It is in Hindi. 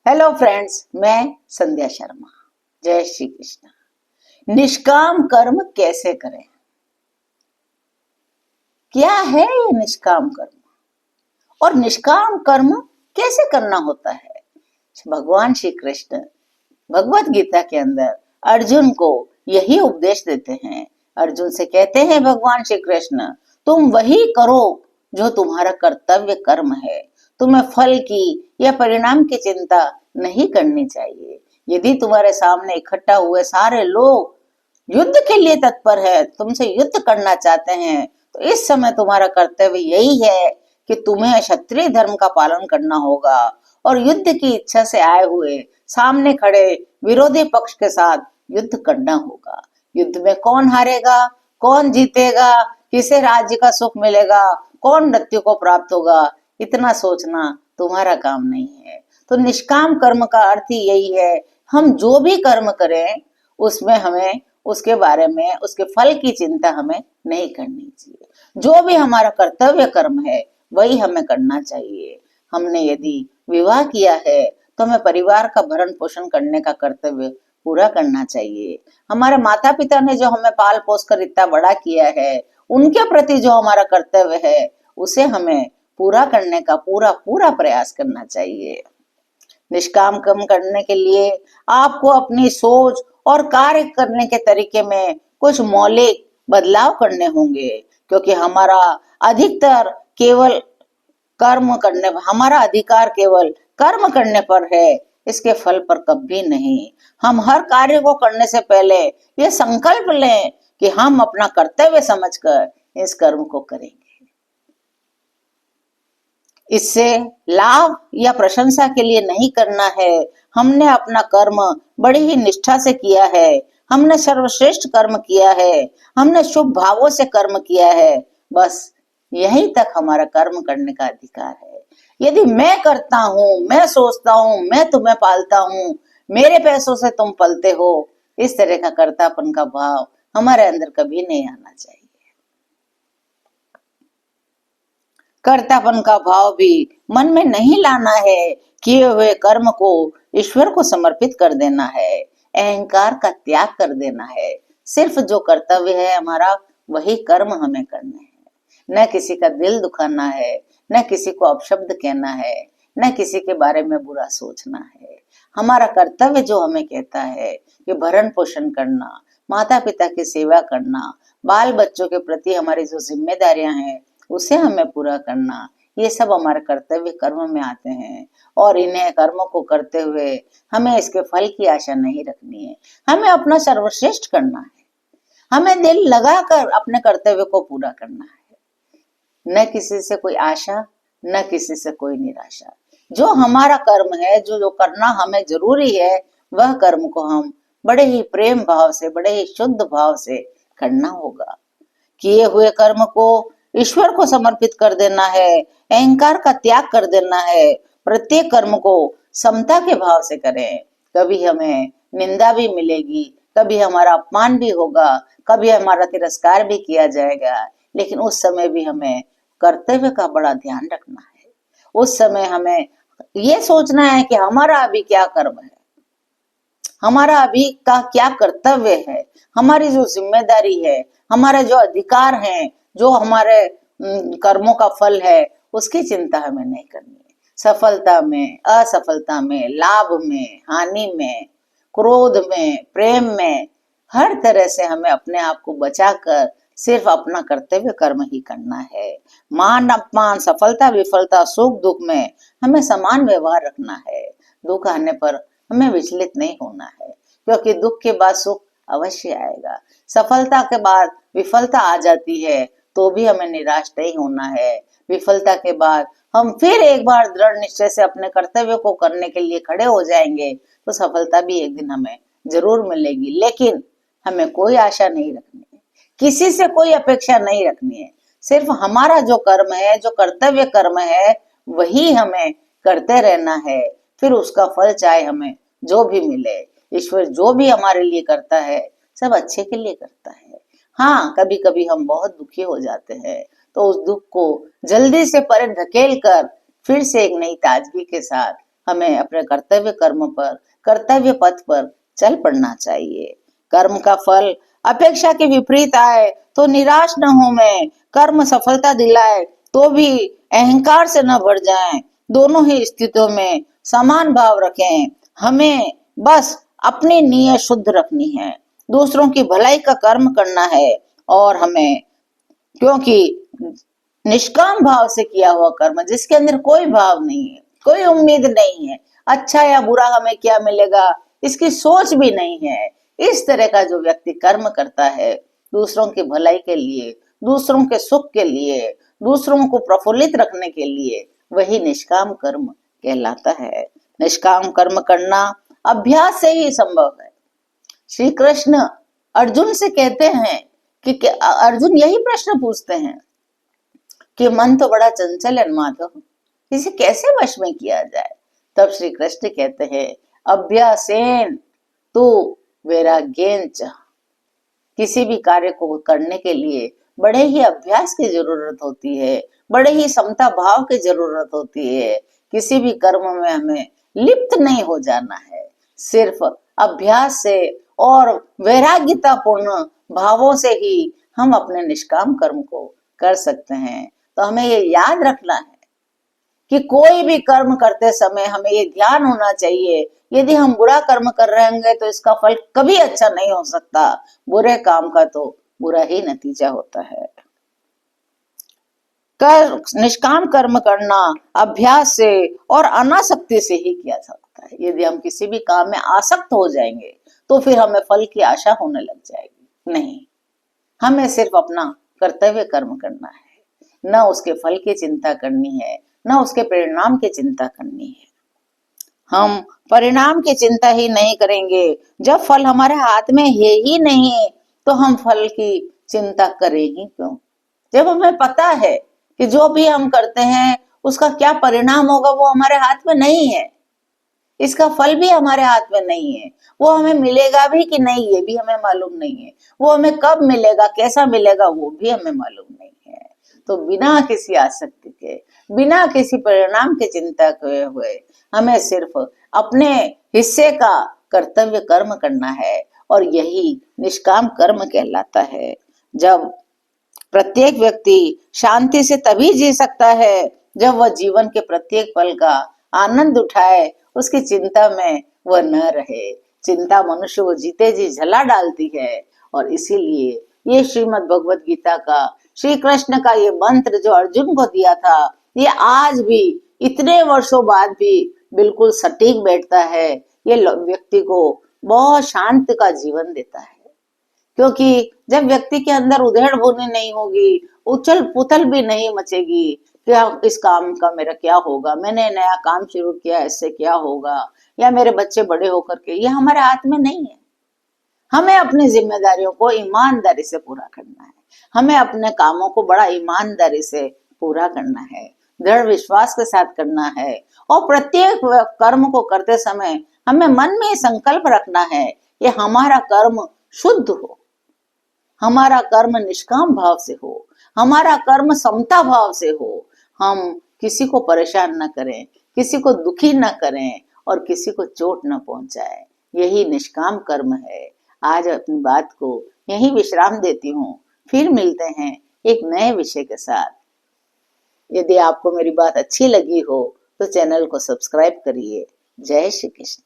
हेलो फ्रेंड्स, मैं संध्या शर्मा। जय श्री कृष्ण। निष्काम कर्म कैसे करें? क्या है ये निष्काम कर्म और निष्काम कर्म कैसे करना होता है? भगवान श्री कृष्ण भगवत गीता के अंदर अर्जुन को यही उपदेश देते हैं। अर्जुन से कहते हैं भगवान श्री कृष्ण, तुम वही करो जो तुम्हारा कर्तव्य कर्म है। तुम्हें फल की या परिणाम की चिंता नहीं करनी चाहिए। यदि तुम्हारे सामने इकट्ठा हुए सारे लोग युद्ध के लिए तत्पर है, तुमसे युद्ध करना चाहते हैं, तो इस समय तुम्हारा कर्तव्य यही है कि तुम्हें क्षत्रिय धर्म का पालन करना होगा और युद्ध की इच्छा से आए हुए सामने खड़े विरोधी पक्ष के साथ युद्ध करना होगा। युद्ध में कौन हारेगा, कौन जीतेगा, किसे राज्य का सुख मिलेगा, कौन मृत्यु को प्राप्त होगा, इतना सोचना तुम्हारा काम नहीं है। तो निष्काम कर्म का अर्थ ही यही है, हम जो भी कर्म करें उसमें हमें उसके बारे में, उसके फल की चिंता हमें नहीं करनी चाहिए। जो भी हमारा कर्तव्य कर्म है वही हमें करना चाहिए। हमने यदि विवाह किया है तो हमें परिवार का भरण पोषण करने का कर्तव्य पूरा करना चाहिए। हमारे माता पिता ने जो हमें पाल पोस कर इतना बड़ा किया है, उनके प्रति जो हमारा कर्तव्य है उसे हमें पूरा करने का पूरा पूरा प्रयास करना चाहिए। निष्काम कर्म करने के लिए आपको अपनी सोच और कार्य करने के तरीके में कुछ मौलिक बदलाव करने होंगे, क्योंकि हमारा अधिकार केवल कर्म करने पर है, इसके फल पर कभी नहीं। हम हर कार्य को करने से पहले ये संकल्प लें कि हम अपना कर्तव्य समझकर इस कर्म को करेंगे। इससे लाभ या प्रशंसा के लिए नहीं करना है। हमने अपना कर्म बड़ी ही निष्ठा से किया है, हमने सर्वश्रेष्ठ कर्म किया है, हमने शुभ भावों से कर्म किया है, बस यहीं तक हमारा कर्म करने का अधिकार है। यदि मैं करता हूँ, मैं सोचता हूँ, मैं तुम्हें पालता हूँ, मेरे पैसों से तुम पलते हो, इस तरह का कर्तापन का भाव हमारे अंदर कभी नहीं आना चाहिए। कर्तापन का भाव भी मन में नहीं लाना है। किए हुए कर्म को ईश्वर को समर्पित कर देना है, अहंकार का त्याग कर देना है। सिर्फ जो कर्तव्य है हमारा, वही कर्म हमें करने हैं। न किसी का दिल दुखाना है, न किसी को अपशब्द कहना है, न किसी के बारे में बुरा सोचना है। हमारा कर्तव्य जो हमें कहता है कि भरण पोषण करना, माता पिता की सेवा करना, बाल बच्चों के प्रति हमारी जो जिम्मेदारियां हैं उसे हमें पूरा करना, ये सब हमारे कर्तव्य कर्म में आते हैं। और इन्हें कर्मों को करते हुए हमें इसके फल की आशा नहीं रखनी है। हमें अपना सर्वश्रेष्ठ करना है, हमें दिल लगाकर अपने कर्तव्य को पूरा करना है। न किसी से कोई आशा, न किसी से कोई निराशा। जो हमारा कर्म है, जो जो करना हमें जरूरी है, वह कर्म को हम बड़े ही प्रेम भाव से, बड़े ही शुद्ध भाव से करना होगा। किए हुए कर्म को ईश्वर को समर्पित कर देना है, अहंकार का त्याग कर देना है। प्रत्येक कर्म को समता के भाव से करें। कभी हमें निंदा भी मिलेगी, कभी हमारा अपमान भी होगा, कभी हमारा तिरस्कार भी किया जाएगा, लेकिन उस समय भी हमें कर्तव्य का बड़ा ध्यान रखना है। उस समय हमें ये सोचना है कि हमारा अभी क्या कर्म है, हमारा अभी का क्या कर्तव्य है, हमारी जो जिम्मेदारी है, हमारे जो अधिकार हैं, जो हमारे कर्मों का फल है, उसकी चिंता हमें नहीं करनी है। सफलता में, असफलता में, लाभ में, हानि में, क्रोध में, प्रेम में, हर तरह से हमें अपने आप को बचाकर सिर्फ अपना कर्तव्य कर्म ही करना है। मान अपमान, सफलता विफलता, सुख दुख में हमें समान व्यवहार रखना है। दुख आने पर हमें विचलित नहीं होना है, क्योंकि दुख के बाद सुख अवश्य आएगा। सफलता के बाद विफलता आ जाती है तो भी हमें निराश नहीं होना है। विफलता के बाद हम फिर एक बार दृढ़ निश्चय से अपने कर्तव्य को करने के लिए खड़े हो जाएंगे तो सफलता भी एक दिन हमें जरूर मिलेगी। लेकिन हमें कोई आशा नहीं रखनी है, किसी से कोई अपेक्षा नहीं रखनी है। सिर्फ हमारा जो कर्म है, जो कर्तव्य कर्म है, वही हमें करते रहना है। फिर उसका फल चाहे हमें जो भी मिले, ईश्वर जो भी हमारे लिए करता है सब अच्छे के लिए करता है। हाँ, कभी कभी हम बहुत दुखी हो जाते हैं, तो उस दुख को जल्दी से परे धकेल कर फिर से एक नई ताजगी के साथ हमें अपने कर्तव्य कर्म पर, कर्तव्य पथ पर चल पड़ना चाहिए। कर्म का फल अपेक्षा के विपरीत आए तो निराश न हो मैं, कर्म सफलता दिलाए तो भी अहंकार से न भर जाएं। दोनों ही स्थितियों में समान भाव रखें। हमें बस अपनी नीयत शुद्ध रखनी है, दूसरों की भलाई का कर्म करना है, और हमें, क्योंकि निष्काम भाव से किया हुआ कर्म, जिसके अंदर कोई भाव नहीं है, कोई उम्मीद नहीं है, अच्छा या बुरा हमें क्या मिलेगा इसकी सोच भी नहीं है, इस तरह का जो व्यक्ति कर्म करता है दूसरों की भलाई के लिए, दूसरों के सुख के लिए, दूसरों को प्रफुल्लित रखने के लिए, वही निष्काम कर्म कहलाता है। निष्काम कर्म करना अभ्यास से ही संभव है। श्री कृष्ण अर्जुन से कहते हैं कि अर्जुन यही प्रश्न पूछते हैं कि मन तो बड़ा चंचल है माधव, इसे कैसे वश में किया जाए। तब श्री कृष्ण कहते हैं अभ्यासेन तो वैराग्येन च। किसी भी कार्य को करने के लिए बड़े ही अभ्यास की जरूरत होती है, बड़े ही समता भाव की जरूरत होती है। किसी भी कर्म में हमें लिप्त नहीं हो जाना है, सिर्फ अभ्यास से और वैराग्यता पूर्ण भावों से ही हम अपने निष्काम कर्म को कर सकते हैं। तो हमें ये याद रखना है कि कोई भी कर्म करते समय हमें ये ध्यान होना चाहिए, यदि हम बुरा कर्म कर रहे होंगे तो इसका फल कभी अच्छा नहीं हो सकता। बुरे काम का तो बुरा ही नतीजा होता है। निष्काम कर्म करना अभ्यास से और अनासक्ति से ही किया जा सकता है। यदि हम किसी भी काम में आसक्त हो जाएंगे तो फिर हमें फल की आशा होने लग जाएगी। नहीं, हमें सिर्फ अपना कर्तव्य कर्म करना है, न उसके फल की चिंता करनी है, न उसके परिणाम की चिंता करनी है। हम परिणाम की चिंता ही नहीं करेंगे, जब फल हमारे हाथ में है ही नहीं तो हम फल की चिंता करें ही क्यों। जब हमें पता है कि जो भी हम करते हैं उसका क्या परिणाम होगा वो हमारे हाथ में नहीं है, इसका फल भी हमारे हाथ में नहीं है, वो हमें मिलेगा भी कि नहीं ये भी हमें मालूम नहीं है, वो हमें कब मिलेगा, कैसा मिलेगा वो भी हमें मालूम नहीं है। तो बिना किसी आसक्ति के, बिना किसी परिणाम की चिंता किए हुए हमें सिर्फ अपने हिस्से का कर्तव्य कर्म करना है, और यही निष्काम कर्म कहलाता है। जब प्रत्येक व्यक्ति शांति से तभी जी सकता है जब वह जीवन के प्रत्येक पल का आनंद उठाए, उसकी चिंता में वह न रहे। चिंता मनुष्य को जीते जी जला डालती है, और इसीलिए ये श्रीमद् भगवत गीता का, श्री कृष्ण का ये मंत्र जो अर्जुन को दिया था, ये आज भी इतने वर्षों बाद भी बिल्कुल सटीक बैठता है। ये व्यक्ति को बहुत शांति का जीवन देता है, क्योंकि जब व्यक्ति के अंदर उधेड़ बुनी नहीं होगी, उछल पुथल भी नहीं मचेगी कि इस काम का मेरा क्या होगा, मैंने नया काम शुरू किया इससे क्या होगा, या मेरे बच्चे बड़े होकर के, ये हमारे हाथ में नहीं है। हमें अपनी जिम्मेदारियों को ईमानदारी से पूरा करना है, हमें अपने कामों को बड़ा ईमानदारी से पूरा करना है, दृढ़ विश्वास के साथ करना है, और प्रत्येक कर्म को करते समय हमें मन में संकल्प रखना है कि हमारा कर्म शुद्ध हो, हमारा कर्म निष्काम भाव से हो, हमारा कर्म समता भाव से हो। हम किसी को परेशान न करें, किसी को दुखी न करें, और किसी को चोट न पहुंचाएं। यही निष्काम कर्म है। आज अपनी बात को यही विश्राम देती हूँ, फिर मिलते हैं एक नए विषय के साथ। यदि आपको मेरी बात अच्छी लगी हो तो चैनल को सब्सक्राइब करिए। जय श्री कृष्ण।